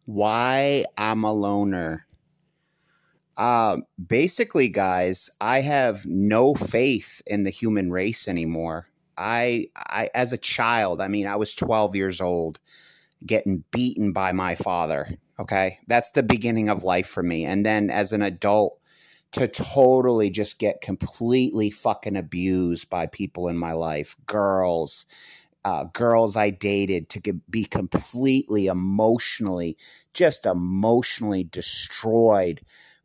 Why I'm a loner. Basically, guys, I have no faith in the human race anymore. As a child, I was 12 years old, getting beaten by my father. Okay, that's the beginning of life for me. And then as an adult, to totally just get completely fucking abused by people in my life, girls I dated, to be completely just emotionally destroyed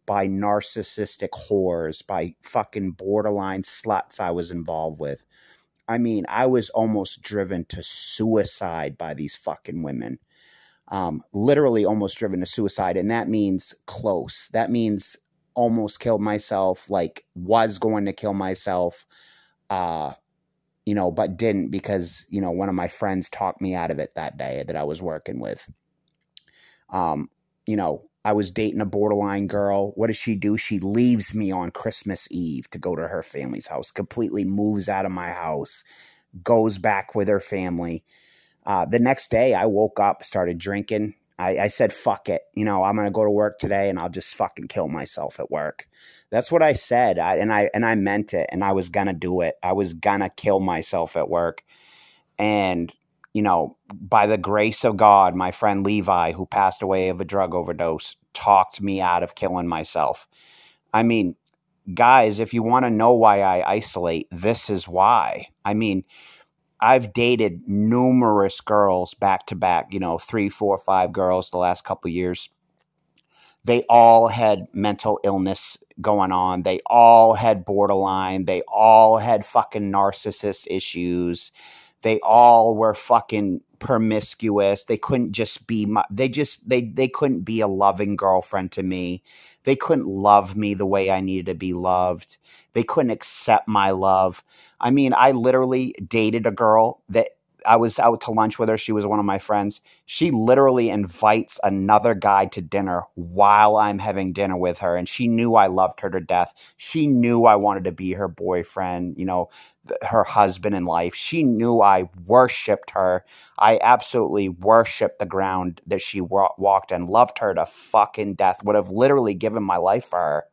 by narcissistic whores, by fucking borderline sluts I was involved with. I was almost driven to suicide by these fucking women. Literally almost driven to suicide. And that means close. That means almost killed myself, like was going to kill myself. Uh, but didn't because, one of my friends talked me out of it that day that I was working with. I was dating a borderline girl. What does she do? She leaves me on Christmas Eve to go to her family's house, completely moves out of my house, goes back with her family. The next day I woke up, started drinking. I said, fuck it. I'm going to go to work today and I'll just fucking kill myself at work. That's what I said. And I meant it, and I was going to do it. I was going to kill myself at work. And, by the grace of God, my friend Levi, who passed away of a drug overdose, talked me out of killing myself. I mean, guys, if you want to know why I isolate, this is why. I've dated numerous girls back to back, 3, 4, 5 girls the last couple of years. They all had mental illness going on. They all had borderline. They all had fucking narcissist issues. They all were fucking promiscuous. They couldn't just be they couldn't be a loving girlfriend to me. They couldn't love me the way I needed to be loved. They couldn't accept my love. I literally dated a girl that I was out to lunch with her. She was one of my friends. She literally invites another guy to dinner while I'm having dinner with her. And she knew I loved her to death. She knew I wanted to be her boyfriend, her husband in life. She knew I worshiped her. I absolutely worshiped the ground that she walked and loved her to fucking death. Would have literally given my life for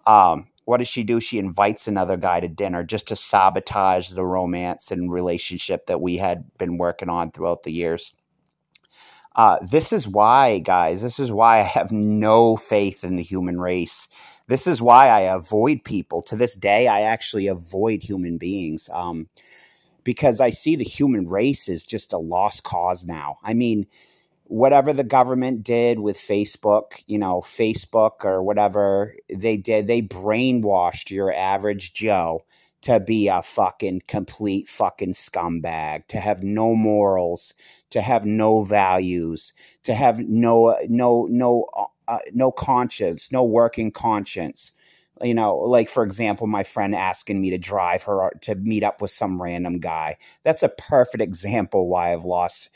her. What does she do? She invites another guy to dinner just to sabotage the romance and relationship that we had been working on throughout the years. This is why, guys, this is why I have no faith in the human race. This is why I avoid people. To this day, I actually avoid human beings because I see the human race as just a lost cause now. Whatever the government did with Facebook, Facebook or whatever they did, they brainwashed your average Joe to be a fucking complete fucking scumbag, to have no morals, to have no values, to have no conscience, no working conscience. Like, for example, my friend asking me to drive her to meet up with some random guy. That's a perfect example why I've lost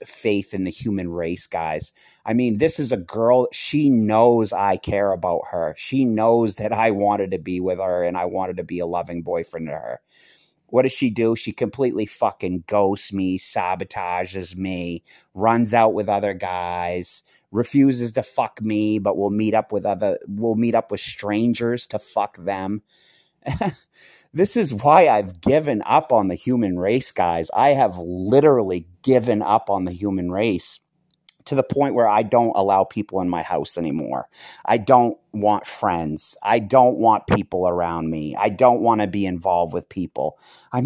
faith in the human race, guys. This is a girl. She knows I care about her. She knows that I wanted to be with her and I wanted to be a loving boyfriend to her. What does she do? She completely fucking ghosts me, sabotages me, runs out with other guys, refuses to fuck me, but we'll meet up with strangers to fuck them. This is why I've given up on the human race, guys. I have literally given up on the human race to the point where I don't allow people in my house anymore. I don't want friends. I don't want people around me. I don't want to be involved with people. I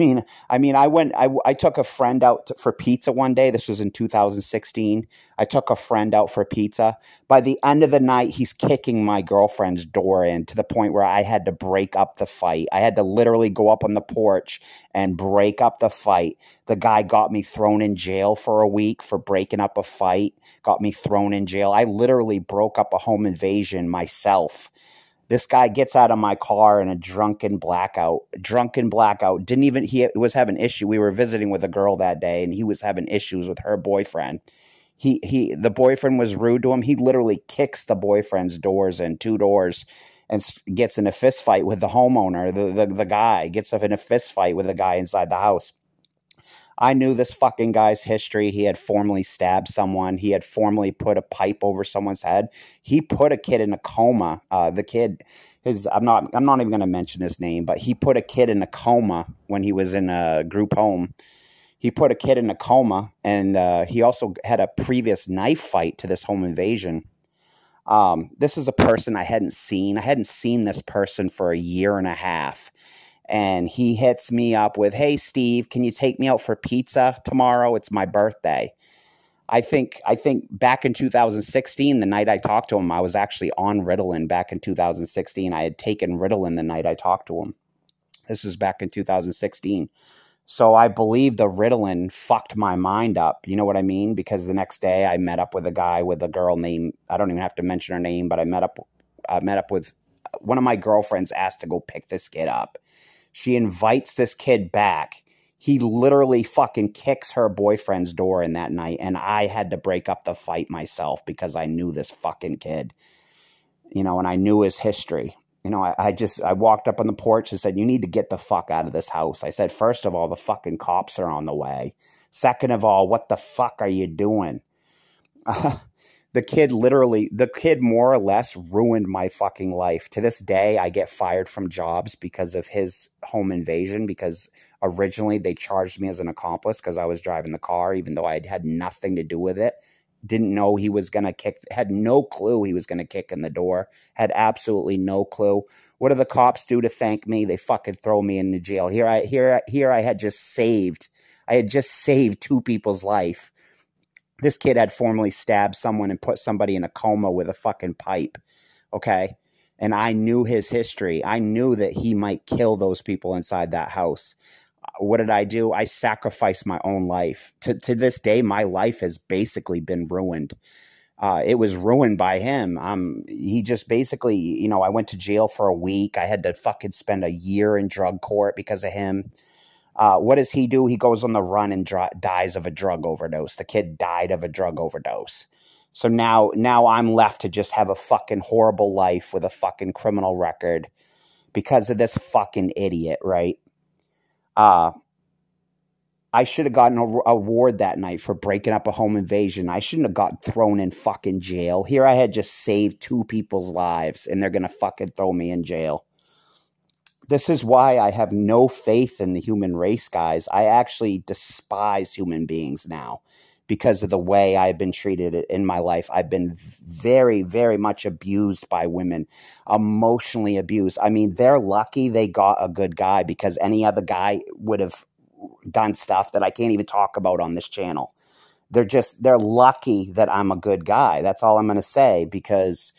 took a friend out for pizza one day. This was in 2016. I took a friend out for pizza. By the end of the night, he's kicking my girlfriend's door in to the point where I had to break up the fight. I had to literally go up on the porch and break up the fight. The guy got me thrown in jail for a week for breaking up a fight, got me thrown in jail. I literally broke up a home invasion myself. This guy gets out of my car in a drunken blackout. He was having issue. We were visiting with a girl that day and he was having issues with her boyfriend. The boyfriend was rude to him. He literally kicks the boyfriend's doors in, 2 doors, and gets in a fist fight with the homeowner. The guy gets in a fist fight with the guy inside the house. I knew this fucking guy's history. He had formerly stabbed someone. He had formerly put a pipe over someone's head. He put a kid in a coma. The kid, I'm not even going to mention his name, but he put a kid in a coma when he was in a group home. He put a kid in a coma, and he also had a previous knife fight to this home invasion. This is a person I hadn't seen. I hadn't seen this person for a year and a half. And he hits me up with, "Hey, Steve, can you take me out for pizza tomorrow? It's my birthday." I think back in 2016, the night I talked to him, I was actually on Ritalin back in 2016. I had taken Ritalin the night I talked to him. This was back in 2016. So I believe the Ritalin fucked my mind up. You know what I mean? Because the next day I met up with a guy with a girl named, I don't even have to mention her name, but I met up with one of my girlfriends asked to go pick this kid up. She invites this kid back. He literally fucking kicks her boyfriend's door in that night, and I had to break up the fight myself because I knew this fucking kid, and I knew his history. I walked up on the porch and said, "You need to get the fuck out of this house." I said, "First of all, the fucking cops are on the way. Second of all, what the fuck are you doing?" The kid more or less ruined my fucking life. To this day, I get fired from jobs because of his home invasion, because originally they charged me as an accomplice because I was driving the car, even though I had nothing to do with it. Didn't know he was going to kick, had no clue he was going to kick in the door, had absolutely no clue. What do the cops do to thank me? They fucking throw me into jail. Here I had just saved two people's life. This kid had formerly stabbed someone and put somebody in a coma with a fucking pipe, okay? And I knew his history. I knew that he might kill those people inside that house. What did I do? I sacrificed my own life. To this day, my life has basically been ruined. It was ruined by him. He just basically, I went to jail for a week. I had to fucking spend a year in drug court because of him. What does he do? He goes on the run and dies of a drug overdose. The kid died of a drug overdose. So now I'm left to just have a fucking horrible life with a fucking criminal record because of this fucking idiot, right? I should have gotten an award that night for breaking up a home invasion. I shouldn't have got thrown in fucking jail. Here I had just saved two people's lives, and they're going to fucking throw me in jail. This is why I have no faith in the human race, guys. I actually despise human beings now because of the way I've been treated in my life. I've been very, very much abused by women, emotionally abused. I mean, they're lucky they got a good guy, because any other guy would have done stuff that I can't even talk about on this channel. They're lucky that I'm a good guy. That's all I'm going to say, because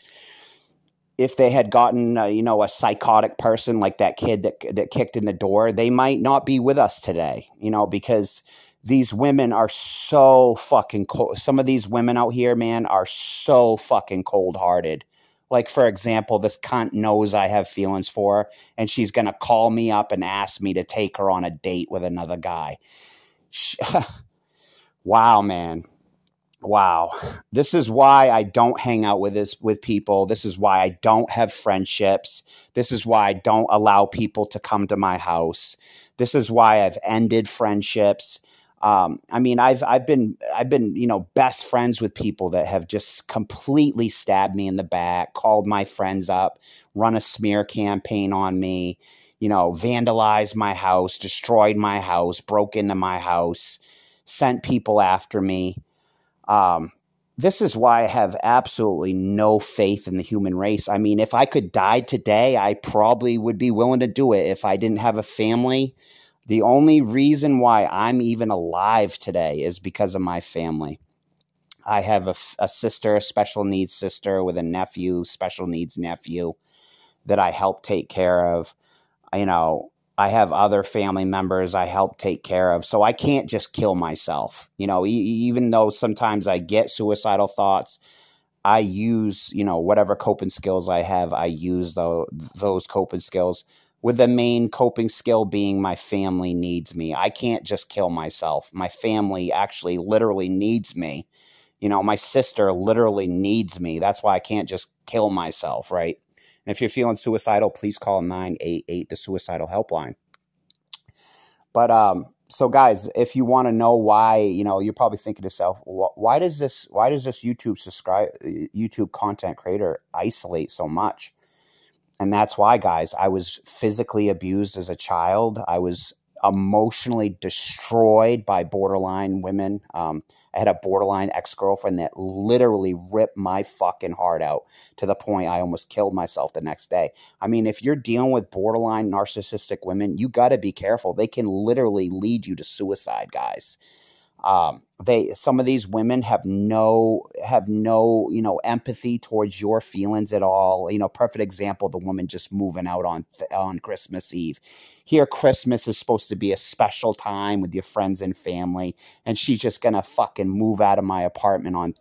if they had gotten, a psychotic person like that kid that kicked in the door, they might not be with us today, because these women are so fucking cold. Some of these women out here, man, are so fucking cold-hearted. Like, for example, this cunt knows I have feelings for her, and she's going to call me up and ask me to take her on a date with another guy. Wow, man. Wow. This is why I don't hang out with people. This is why I don't have friendships. This is why I don't allow people to come to my house. This is why I've ended friendships. I mean, I've been, best friends with people that have just completely stabbed me in the back, called my friends up, run a smear campaign on me, vandalized my house, destroyed my house, broke into my house, sent people after me. This is why I have absolutely no faith in the human race. I mean, if I could die today, I probably would be willing to do it if I didn't have a family. The only reason why I'm even alive today is because of my family. I have a sister, a special needs sister, with a nephew, special needs nephew, that I help take care of. I have other family members I help take care of. So I can't just kill myself. Even though sometimes I get suicidal thoughts, I use, whatever coping skills I have, I use those coping skills, with the main coping skill being my family needs me. I can't just kill myself. My family actually literally needs me. My sister literally needs me. That's why I can't just kill myself, right? And if you're feeling suicidal, please call 988, the suicidal helpline. But So guys, if you want to know why, you're probably thinking to yourself, why does this YouTube content creator isolate so much? And that's why, guys, I was physically abused as a child. I was emotionally destroyed by borderline women. I had a borderline ex-girlfriend that literally ripped my fucking heart out to the point I almost killed myself the next day. I mean, if you're dealing with borderline narcissistic women, you got to be careful. They can literally lead you to suicide, guys. Some of these women have no empathy towards your feelings at all. Perfect example, the woman just moving out on Christmas Eve. Here, Christmas is supposed to be a special time with your friends and family, and she's just gonna fucking move out of my apartment on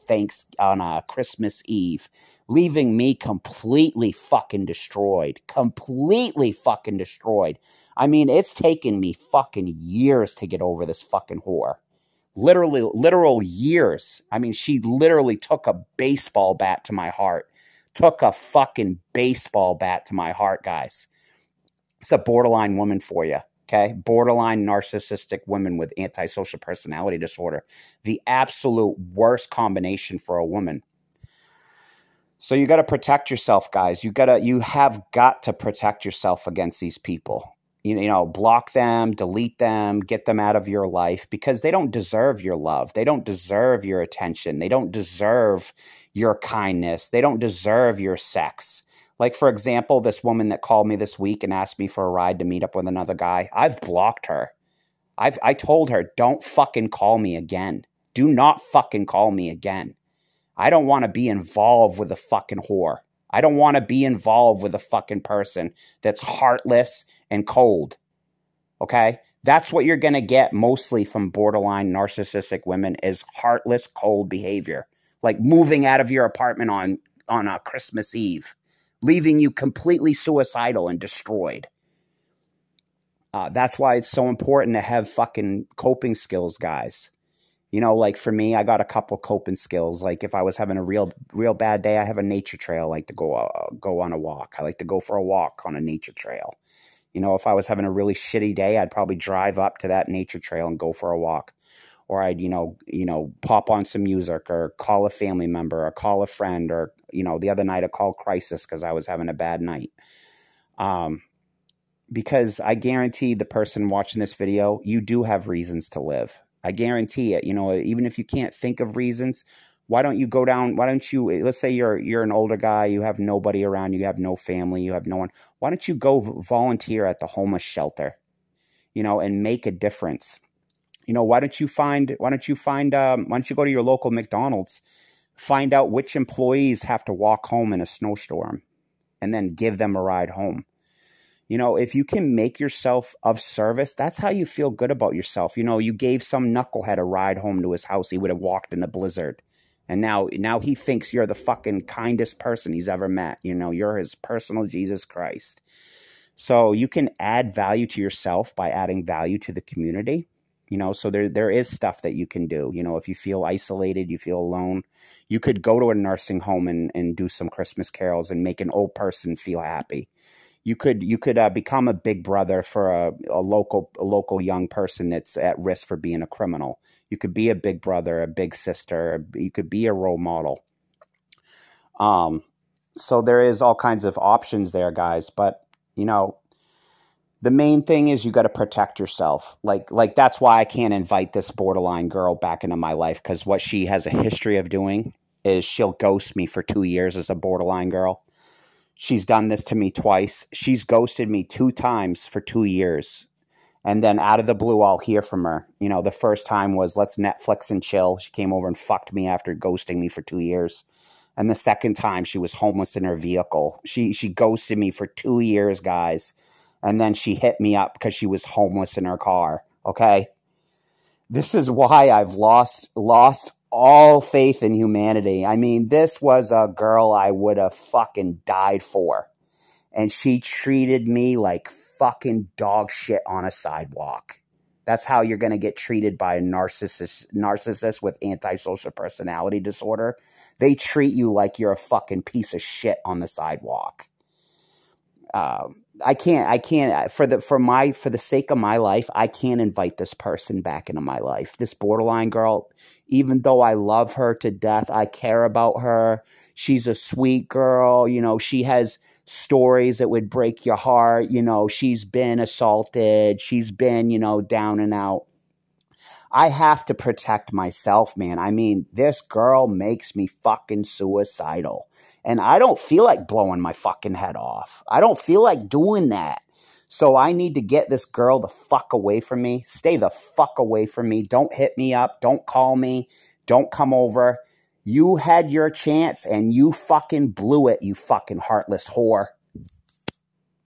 Christmas Eve, leaving me completely fucking destroyed. Completely fucking destroyed. I mean, it's taken me fucking years to get over this fucking whore. Literal years. I mean, she literally took a baseball bat to my heart. Took a fucking baseball bat to my heart, guys. It's a borderline woman for you, okay? Borderline narcissistic women with antisocial personality disorder. The absolute worst combination for a woman. So you got to protect yourself, guys. You have got to protect yourself against these people. Block them, delete them, get them out of your life, because they don't deserve your love. They don't deserve your attention. They don't deserve your kindness. They don't deserve your sex. Like, for example, this woman that called me this week and asked me for a ride to meet up with another guy. I've blocked her. I told her, don't fucking call me again. Do not fucking call me again. I don't want to be involved with a fucking whore. I don't want to be involved with a fucking person that's heartless and cold. Okay? That's what you're going to get mostly from borderline narcissistic women, is heartless, cold behavior. Like moving out of your apartment on a Christmas Eve, leaving you completely suicidal and destroyed. That's why it's so important to have fucking coping skills, guys. Like for me, I got a couple coping skills. Like if I was having a real bad day, I have a nature trail. I like to go on a walk. I like to go for a walk on a nature trail. If I was having a really shitty day, I'd probably drive up to that nature trail and go for a walk. Or I'd, pop on some music, or call a family member, or call a friend, or, the other night I called Crisis because I was having a bad night. Because I guarantee the person watching this video, you do have reasons to live. I guarantee it. Even if you can't think of reasons, why don't you go down? Why don't you, let's say you're an older guy, you have nobody around, you have no family, you have no one. Why don't you go volunteer at the homeless shelter, and make a difference? Why don't you go to your local McDonald's, find out which employees have to walk home in a snowstorm, and then give them a ride home. If you can make yourself of service, that's how you feel good about yourself. You gave some knucklehead a ride home to his house. He would have walked in a blizzard. And now he thinks you're the fucking kindest person he's ever met. You're his personal Jesus Christ. So you can add value to yourself by adding value to the community. So there is stuff that you can do. If you feel isolated, you feel alone, you could go to a nursing home and do some Christmas carols and make an old person feel happy. You could become a big brother for a local young person that's at risk for being a criminal. You could be a big brother, a big sister. You could be a role model. So there is all kinds of options there, guys. But the main thing is you got to protect yourself. Like that's why I can't invite this borderline girl back into my life, because what she has a history of doing is she'll ghost me for 2 years as a borderline girl. She's done this to me twice. She's ghosted me 2 times for 2 years. And then out of the blue, I'll hear from her. The first time was, let's Netflix and chill. She came over and fucked me after ghosting me for 2 years. And the second time, she was homeless in her vehicle. She ghosted me for 2 years, guys. And then she hit me up because she was homeless in her car. Okay? This is why I've lost all faith in humanity. I mean, this was a girl I would have fucking died for. And she treated me like fucking dog shit on a sidewalk. That's how you're going to get treated by a narcissist with antisocial personality disorder. They treat you like you're a fucking piece of shit on the sidewalk. for the sake of my life, I can't invite this person back into my life. This borderline girl, even though I love her to death, I care about her. She's a sweet girl. You know, she has stories that would break your heart. You know, she's been assaulted. She's been, you know, down and out. I have to protect myself, man. I mean, this girl makes me fucking suicidal. And I don't feel like blowing my fucking head off. I don't feel like doing that. So I need to get this girl the fuck away from me. Stay the fuck away from me. Don't hit me up. Don't call me. Don't come over. You had your chance and you fucking blew it, you fucking heartless whore.